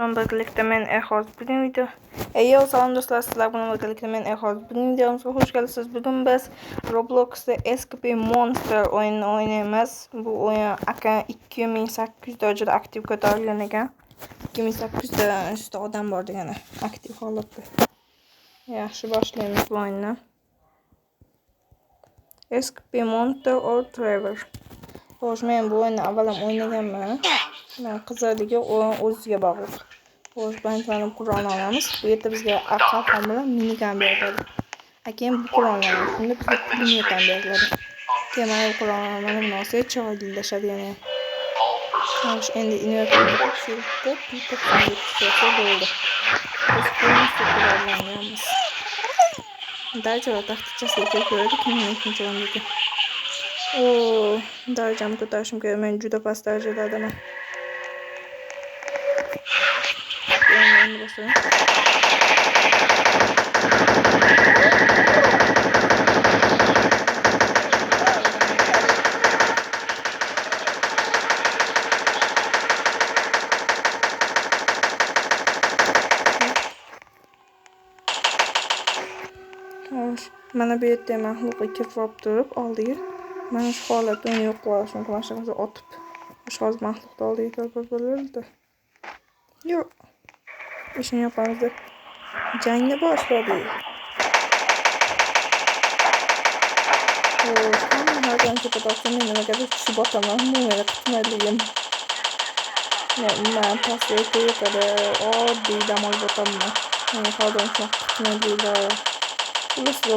Birgalikda men Ehoz. Bugun video salom do'stlar, sizlar bilan birgalikda men Ehoz. Bugun videomizga xush kelibsiz. Bugun biz Robloxda Escape Monster o'yinini o'ynaymiz. Bu o'yin 2800 darajada aktiv ko'tarilgan ekan. 2800 da odam bor degani aktiv holatda. Yaxshi, boshlaymiz bu o'yinni. Escape Monster or Trevor. Xo'sh, men bu o'yinni avval ham o'ynaganman. Qizligi o'yin o'ziga bog'liq. Xo'sh, birinchidan Qur'on olamiz. Bu yerda bizga aql bilan minigun beriladi. Keyin bu Qur'on olamiz. Bunda bizga pulemyot ham beriladi. Keyin mana bu Qur'on mana bunisi chiroylilashadi yana. Xo'sh, endi invertorga tushirib, bitta bo'ldi. Biz pulni to'playamiz. Darajalar taxtachasiga kelib ko'radi, kimning ikkinchi o'rindagi. Darajamni ko'tarishim kerak. Men juda past darajadaman. Mana bu yerda maxluq kirib turib oldiga mana shu holatda uni yo'q qilish mumkin. Mana shunday otib shu hozir maxluqni oldiga kirib bo'ladi. Yo'q. İşini yapamız da jangni boshladik. Hamma ham ketib nimagadir tushib botaman. Nima kutmadim. Men pastga yetadi. Oddiy dam olib o'taman. Men hozir shuni kutmadim.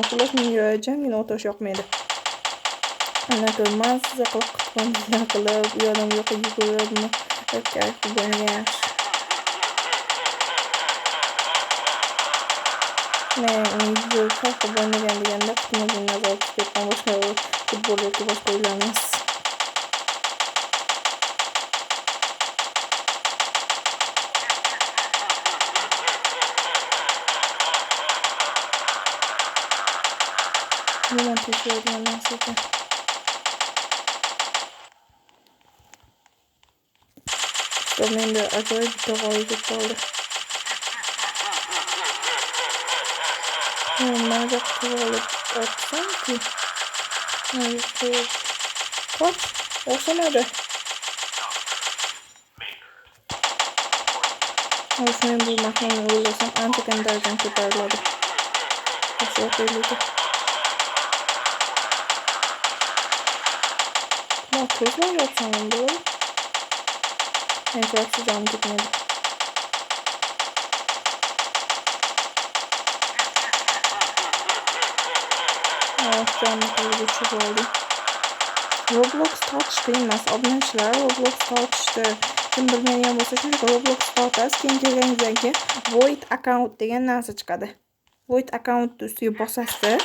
Xullas menga jangni o'tish yoqmaydi. Ana ko'rman sizga qilib kutgan qilib, u yoqdan bu yoqqa yuguribmi? Yaxshi. Men kalkib o'ynagan deganda kutmagan nazar tutgan boshqa futbol yoki boshqa o'yinlarimiz. Yomon tekshiradigan narsa ekan. Menda ajoyib bitta g'oyaga qoldi. Mana qilib o'tsamki. Qoch, o'xshamadi. Men bu mahmuni o'ylasam ancha darajam ko'tariladi. O'xshataylik. Ko'zlar yo'qsan bo'ladi. Men yaxshi jon ketmaydi. Roblox tortish qiyin emas. Obunachilar Roblox tortishdi. Kim bilmaydigan bo'lsa, shuncha Roblox tortasiz, keyin kelganingizdan keyin void account degan narsa chiqadi. Void account ustiga bosasiz.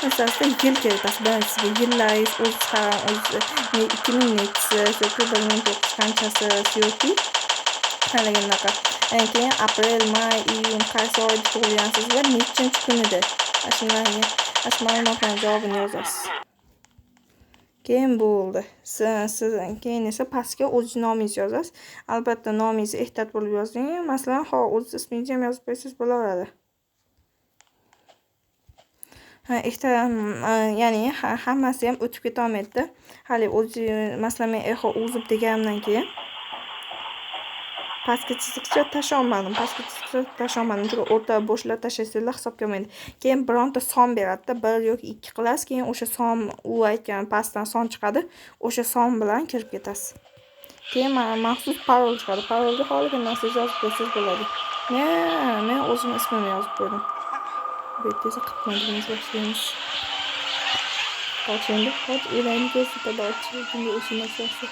Masalan, yil kerakasiz, sizga yillaringiz o'z 2000 nechisi, 2009 qanchasi yoki qanaqanaqa. Keyin aprel, may, iyun qaysi oyda tug'ilgansiz va nechinchi kunida. Shunday ma'lumotlarning javobini yozasiz. Keyin bo'ldi. Siz keyin esa pastga o'z nomingizni yozasiz. Albatta nomingizni ehtiyot bo'lib yozing. Masalan, o'z ismingizni ham yozib qo'ysangiz bo'laveradi. Ya'ni hammasi ham o'tib keta olmaydi. Hali o'zi masalan men eho uzib deganimdan keyin pastga chiziqcha tasholmadim. Chunki o'rta bo'shlar tashlasanglar hisobga olmaydi. Keyin bironta son beradi, 1 yoki 2 qilasiz, keyin o'sha son u aytgan pastdan son chiqadi. O'sha son bilan kirib ketasiz. Keyin maxsus parol chiqadi. Parolga xohlagan narsangizni yozib qo'ysangiz bo'ladi. Men o'zim ismimni yozib qo'ydim. Bu yerda qitmadingiz boshlaymiz. Endi hozir endi ko'rsatib borchi, bunga o'sha narsasi.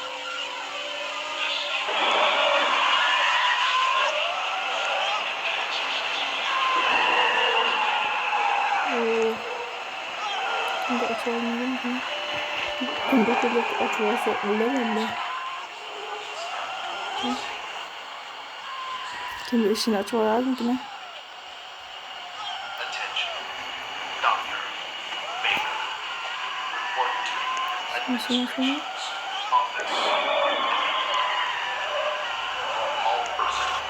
Endi ocholmadim. Endi kelib ochsa o'laman. Kimdir ishini ochib oladimi?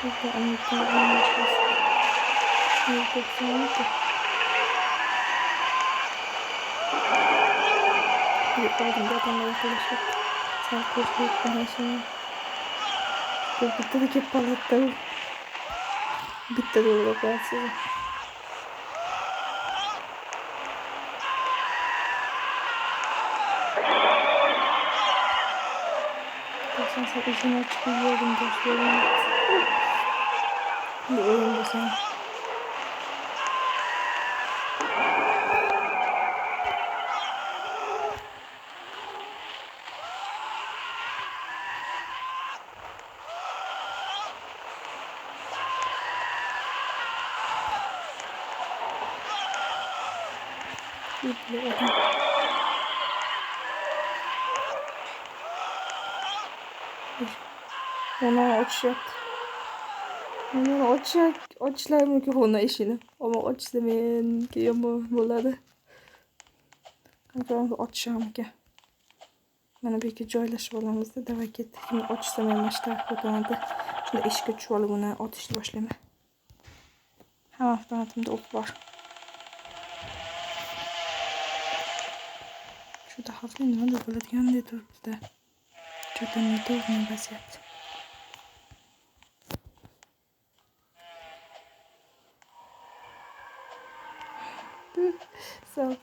Burada Amerika'nın başkası. 196. Bir oldum adamla yaklaşık. Sen koşuyor bana şimdi. Bitti de ki palatta. Bitti de olur ben size. Sen sakıcına çıkıyordum dostlarım. Bir oyunda sen. Bir oyun. Ona açacak. Ona açacak. Açlayayım ki ona işini. Ama açlamayın ki yama bo'ladi. Kanka açacağım ki. Mana bu yerga joylashib olamizda. Davay ketdik. Şimdi ochsam ham mashtaq ko'taradi. Shunda ishga tushib olib uni otishni boshlayman. Hamma avtomatimda o'q bor. Shu daxli nimadir bo'ladigandek turibdi-da. Juda noto'g'ri vaziyat. Sabır.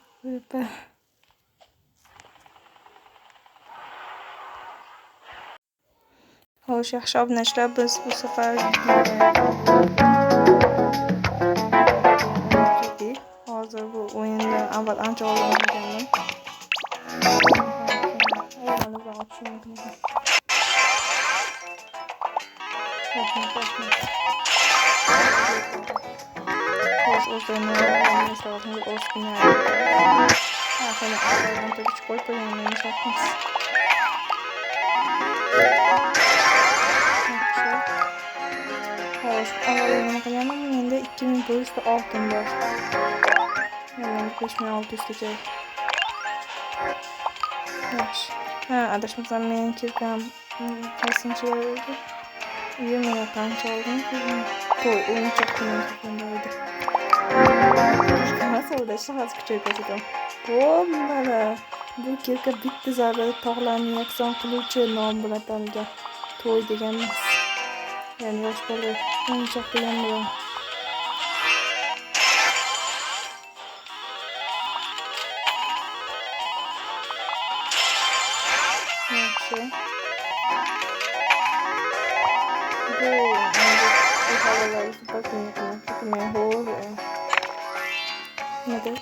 Xo'sh, yaxshi obunachilar, biz bu safar hozir bu o'yindan avval ancha oldin o'ynaganman. O'yinlardan o'tishim mumkin. Xo'sh, o'zini o'zini o'zini Aslında aklımda bir çikolata yanılmış yapmış. Hoş, alalım bakalım. Yine 2500 altın var. Yani 5600 şey. Hoş. Ha, adaşımızdan benim kirkam kaçıncı oldu? 20 yakan çaldım. Koy, oyun çok dinlendiydi. Nasıl da şahs küçük oldu. Bo'lmadi. Bu kirka bitta zarbada tog'larni yakson qiluvchi nom bilan atalgan. To'y degan emas. Yani yosh bola o'yinchoq degan bilan. Yaxshi. Bu havolar super qiyin. Nedir?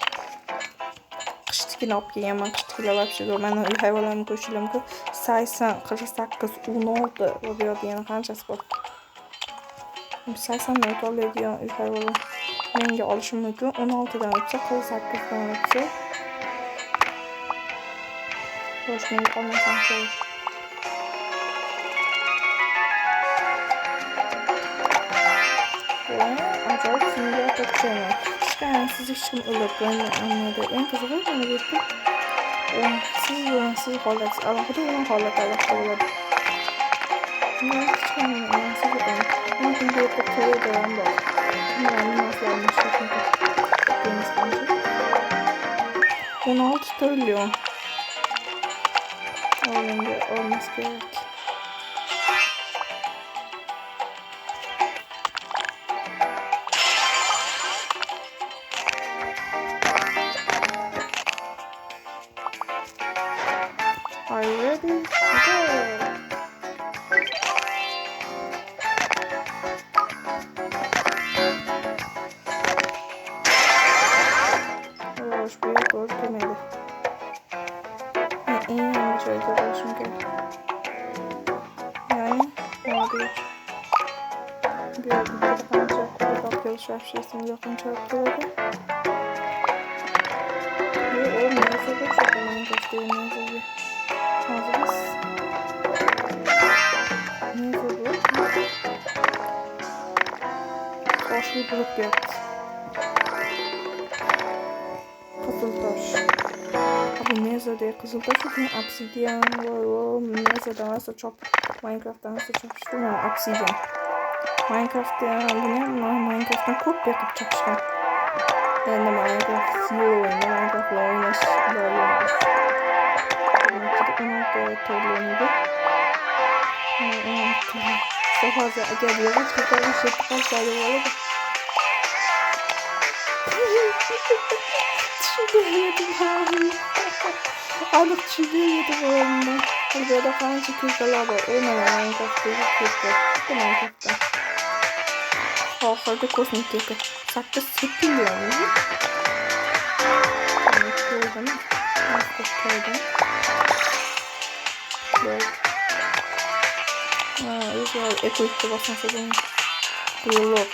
Qishtigina olib kelganman. Qishtigilar вообще meni uy hayvonlarimni ko'rishim mumkin. 80, 48, 16 va bu yerda yana qanchasi bor? 80 dan oladigan uy hayvonlar menga olishim mumkin. 16 dan o'tsa, 48 dan o'tsa. Xo'sh, menga olmasam kerak. Ajoyib simulyator channel. Siz hech kim o'ylab qo'ymaydi. Eng qizig'i mana bu yerda siz holat alohida yana holat alohida bo'ladi. Men hech kim mumkin bu yerda trader ham bor. Mana narsalarni ishlatib 16 trillion. O'yinga olmas kerak. Are you ready? Go! Hoş bir gol demedi. İyi bir şey görüyorsun ki. Yani olabilir. Bir daha çok bakıyoruz şapşasını yakın çarptırdı. Ve o neyse de çok önemli göstermeniz hazırız. Neyse bu. Hoş bir bulut geldi. Kızıltaş. Bu neyse de kızıltaş için obsidian var. Neyse de nasıl çok Minecraft'tan nasıl çok işte yani obsidian. Minecraft'dan kopya qilib chiqishgan. Endi Minecraft yo'q, Minecraft o'ynash iloji emas. 16 to'rlanadi. 16. Hozir agar yog'och ko'tarish yetib qolsa bo'ladi. Aniq tushundim bo'ldi. Burada qancha ko'chalar bor. Minecraft'dagi ko'cha. Bitta Minecraft'da. Oxirida kosmik keka. 8 setillanadi. Ko'rdimi? O'sha ekologga bosmasadan blok.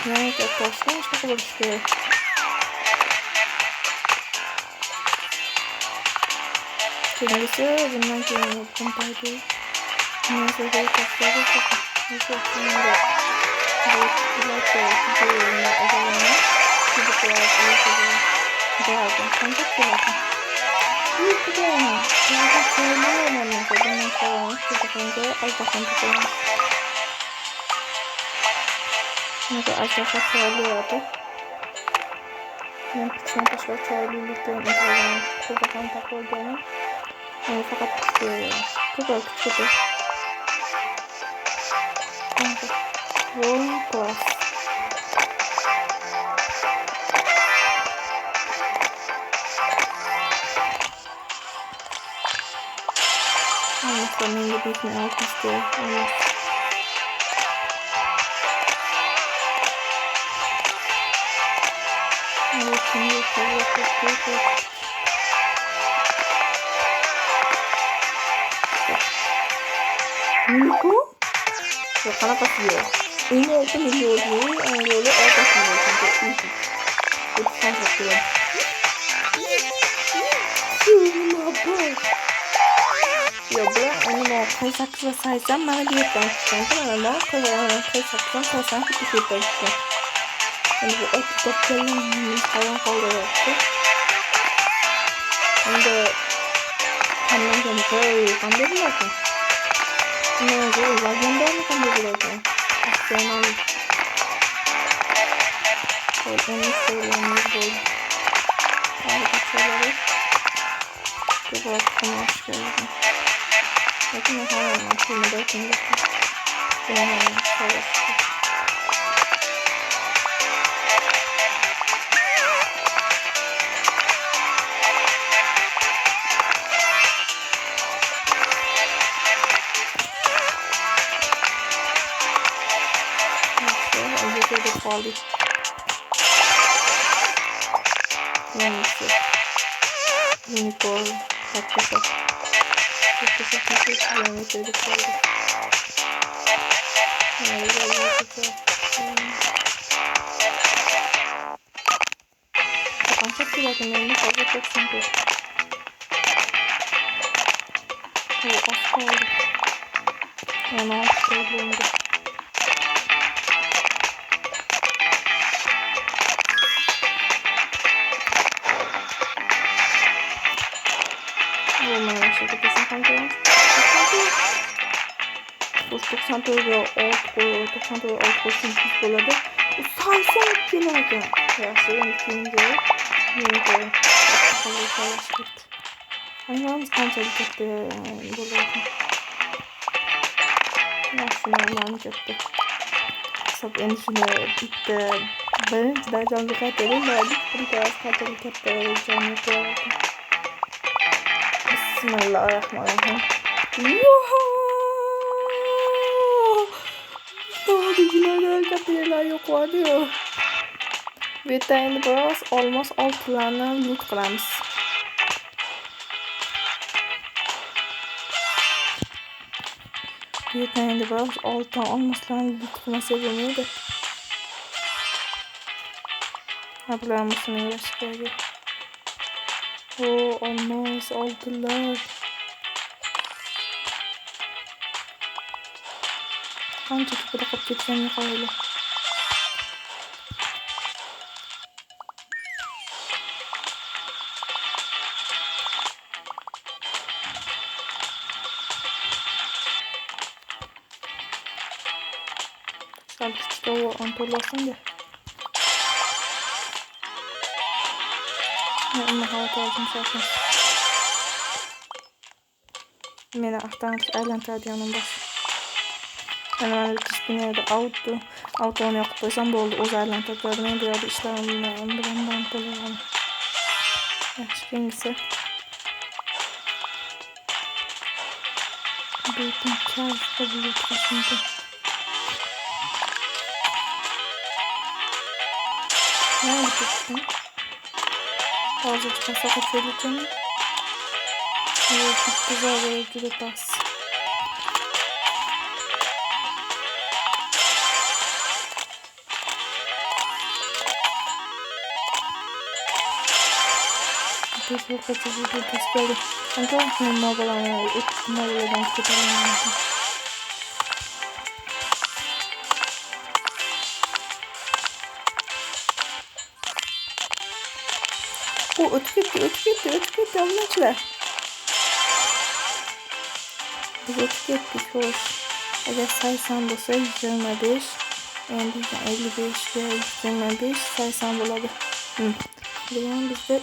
Minecraft'da shunaqa bo'lishi kerak. Kendisi bundan keyin kompaydı. Neyse de taşları sakın. Neyse şimdi bu ilaçla videolarını özellikle çocuklar özellikle değerli kontak kullanın. İyi ki de yani. Biraz söylüyor olmalıyım. Bundan sonra çocuklarınca az da kontak kullanın. Çünkü az da söylüyordu. Ben küçüğün taşlar söylüyordu. Burada kontak olduğunu. Fakat çok küçük. World class. Sonunda bitme alt istiyor. Evet, şimdi kalıyor. Unico? Qanaqa siyo? Eng olti millionning yo'li orqasida chunki o'tib yo, biroq uni qaysi saysam mana bu yerdan tushgan. Mana qaysi saysam xuddi shu yerdan tushgan. Endi bu otib topganlarni hayron qoldiryapti. Endi qanday bo'larkan? Nega legendani qanday bo'larkan? Afsonaviy. O'zini sevganimiz bo'ldi. Hozirchalar ko'proq qilmoq kerak. Lekin hamma filmda shunday. Quality. Neyse. Unicorn. Hakkısa. Hakkısa kilometrelik kaldı. Çok güzel kenarında fazla çok simple. O az kaldı. Yani az kaldı. Şöyle kesin kanka. 94'ga 6 qo'shib bo'ladi. U saysam kelarkan. Yaxshi, endi keyingi aytamiz qanchalik katta bo'ladi. Yaxshi, noma'lum katta. Hisob endi shuni bitta birinchi darajani qaytaring, bitta qanchalik katta ekanini ko'raman. Bismillahirrahmanirrahim. Yoha! Hodigilar kattalar yo'q edi-yu. Bu yerda endi biroz olmos oltilarni loot qilamiz. Bu yerda endi biroz oltin olmoslarni loot qilmasak bo'lmaydi. Bularni yashirib. O olmos oltinlar. Qancha ko'proq qolib ketgan yo'qoladi. Sal küçük o antollasın diye. Ama hava aldım zaten. Meni avtomatik aylantiradiganim bor. Mana displeyda autoni yoqib qo'ysam bo'ldi, o'zi aylantirib turadi. Men bu yerda ishlarim bilan band bo'laman. Yaxshi, keyingisi. Buyurun, charjga buyurtmasini. Ne yapıyorsun? Azıcık kasa kaçırırken çok güzel bir bas. Çok kaçırıcı bir bas böyle. Ben çok mobilyayı mobilyadan çıkarıyorum. O ötüp gitti anlaşılan. Biz ötüp gittik hoş. Eğer saysan olsa 125, endi 55 ya 125 saysan buladı. Yani bizde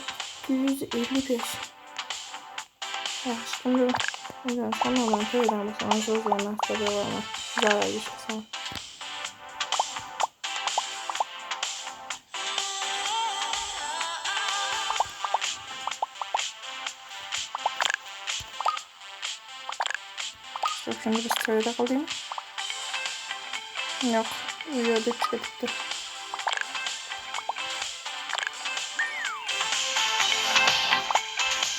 155. Yaxşı, şimdi ben sana köyden basana söz vermezse böyle ama zarar geçmesin. Şimdi biz köyde kalayım. Yok, videoda çıktı.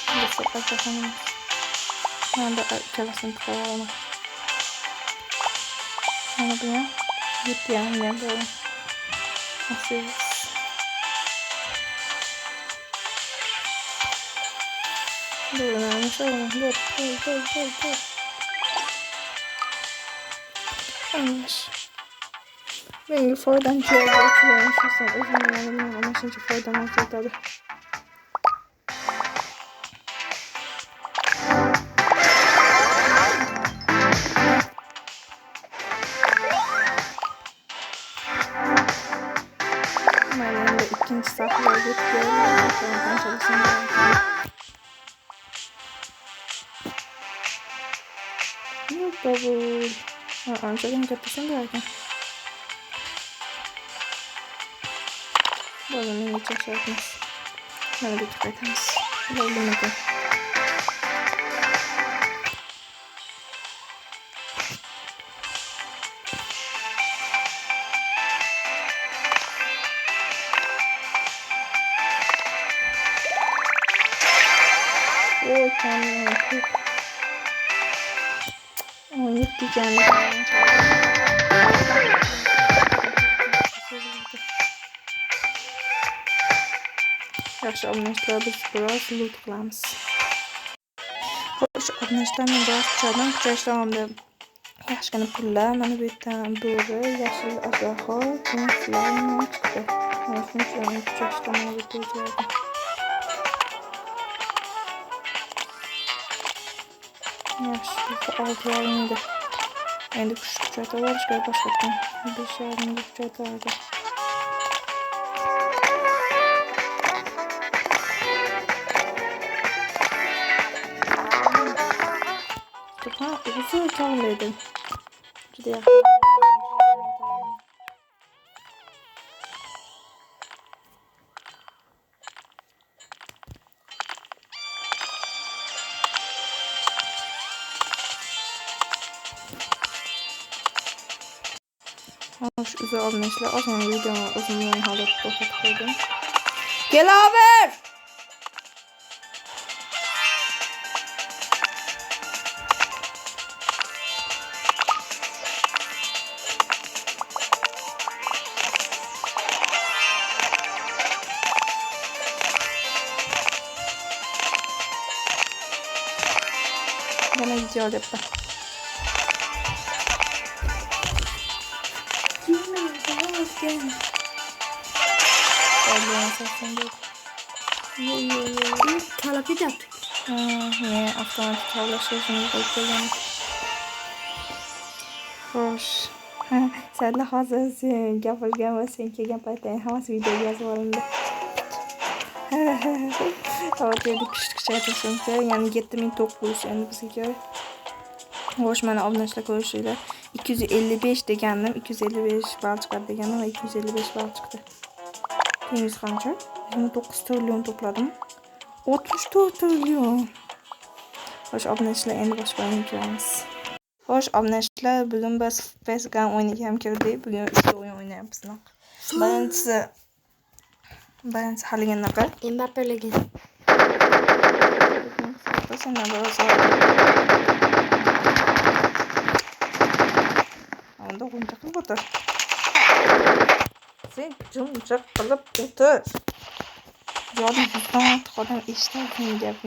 Biz bakalım. Ben de çalışın tıkalarına. Onu buraya git yani böyle. Nasıl? Dur, dur. Anlaş. Ben faydan çoğu geçiyorum. Şurası uzun yanımda ama şimdi faydan olacak tabi. Ben de ikinci safhaya getiriyorum. Ben çalışayım. Yok kabul. Ancak en kötüsün derken. Böyle ne çalışıyorsunuz? Böyle bir tıklayınız. Böyle bir tıklayın. Oy kendine çok. Oy diyeceğim. Yaxşı abunəçilər biz biraz loot qılırıq. Xoş abunəçilər mən biraz çaydan küçəşlərimdə yaxşı pullar mənə bir tane doğru yaşıl aşağı kimsələrimlə çıxdı. Mən şunu çaydan küçəşlərimə bir təcrübə. Yaxşı bu altlarında. Endi küçük küçədə var, başqa başqa bir şeylərin küçədə vardı. Güzel çalmaydım. Şurada hoş güzel olmuşlar. O zaman videomu uzun halıp boşalttım. Gel haber. Bana video yaptı. Talep yaptık. Ne avtomatik tavla sözünü koyuyorum. Hoş. Sanda hozir sen gapirgan va sen kelgan paytda hammasi videoga yozib olindi. Hozir endi kuchaytirishimcha, ya'ni 7900 endi bizga kerak. Xo'sh, mana obunachilar ko'rishinglar. 255 degandim, 255 ball chiqadi degandim va 255 ball chiqdi. Tengiz qancha? 29 trillion to'pladim. 64 trillion. Xo'sh, obunachilar endi boshqa o'yinga kiramiz. Xo'sh, obunachilar, bugun biz Facebook'dan o'yinga ham kirdik. Bugun 3 o'yin o'ynayapmiz. Birinchisi haliganaqa. Mbappe'ligi. Sendan biroz unda o'yincha qilib o'tir. Sen jimjiq qilib o'tir. Yodimdan odam eshitadi gap.